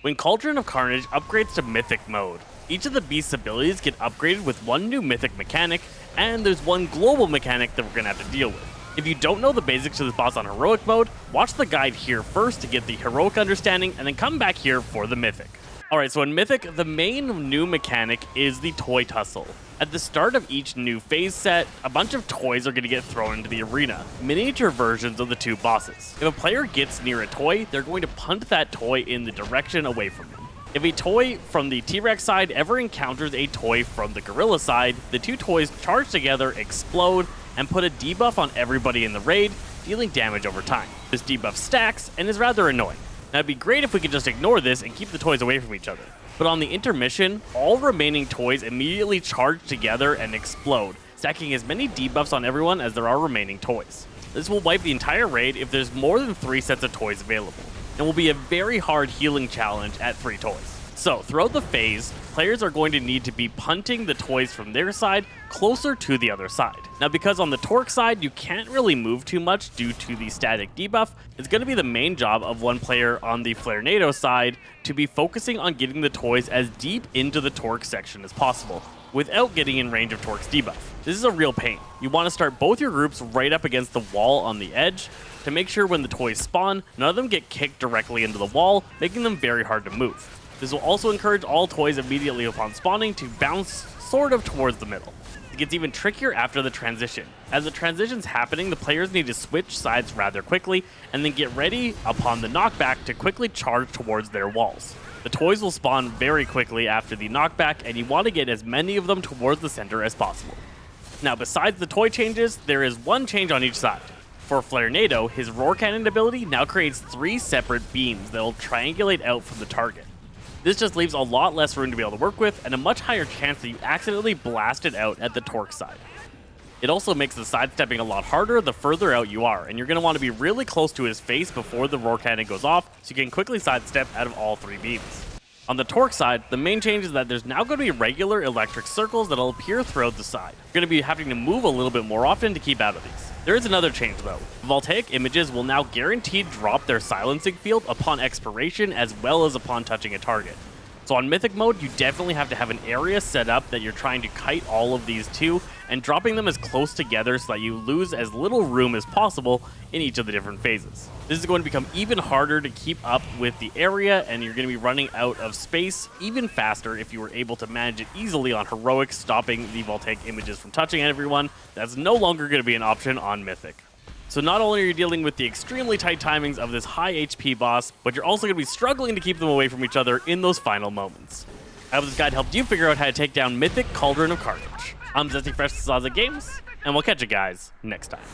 When Cauldron of Carnage upgrades to Mythic mode, each of the beast's abilities get upgraded with one new Mythic mechanic, and there's one global mechanic that we're going to have to deal with. If you don't know the basics of this boss on Heroic mode, watch the guide here first to get the Heroic understanding, and then come back here for the Mythic. Alright, so in Mythic, the main new mechanic is the Toy Tussle. At the start of each new phase set, a bunch of toys are going to get thrown into the arena, miniature versions of the two bosses. If a player gets near a toy, they're going to punt that toy in the direction away from them. If a toy from the T-Rex side ever encounters a toy from the Gorilla side, the two toys charge together, explode, and put a debuff on everybody in the raid, dealing damage over time. This debuff stacks and is rather annoying. Now it'd be great if we could just ignore this and keep the toys away from each other. But on the intermission, all remaining toys immediately charge together and explode, stacking as many debuffs on everyone as there are remaining toys. This will wipe the entire raid if there's more than 3 sets of toys available, and will be a very hard healing challenge at 3 toys. So throughout the phase, players are going to need to be punting the toys from their side closer to the other side. Now because on the Torque side you can't really move too much due to the static debuff, it's going to be the main job of one player on the Flarenado side to be focusing on getting the toys as deep into the Torque section as possible, without getting in range of Torque's debuff. This is a real pain. You want to start both your groups right up against the wall on the edge to make sure when the toys spawn, none of them get kicked directly into the wall, making them very hard to move. This will also encourage all toys immediately upon spawning to bounce sort of towards the middle. It gets even trickier after the transition. As the transition's happening, the players need to switch sides rather quickly and then get ready upon the knockback to quickly charge towards their walls. The toys will spawn very quickly after the knockback, and you want to get as many of them towards the center as possible. Now besides the toy changes, there is one change on each side. For Flarenado, his Roar Cannon ability now creates 3 separate beams that will triangulate out from the target. This just leaves a lot less room to be able to work with, and a much higher chance that you accidentally blast it out at the Torque side. It also makes the sidestepping a lot harder the further out you are, and you're going to want to be really close to his face before the Roar Cannon goes off, so you can quickly sidestep out of all 3 beams. On the Torque side, the main change is that there's now going to be regular electric circles that'll appear throughout the side. You're going to be having to move a little bit more often to keep out of these. There is another change though. Voltaic images will now guaranteed drop their silencing field upon expiration as well as upon touching a target. So on Mythic mode, you definitely have to have an area set up that you're trying to kite all of these to, and dropping them as close together so that you lose as little room as possible in each of the different phases. This is going to become even harder to keep up with the area, and you're going to be running out of space even faster if you were able to manage it easily on Heroic, stopping the Voltaic images from touching everyone. That's no longer going to be an option on Mythic. So not only are you dealing with the extremely tight timings of this high HP boss, but you're also going to be struggling to keep them away from each other in those final moments. I hope this guide helped you figure out how to take down Mythic Cauldron of Carnage. I'm Zesty Fresh Saza Games, and we'll catch you guys next time.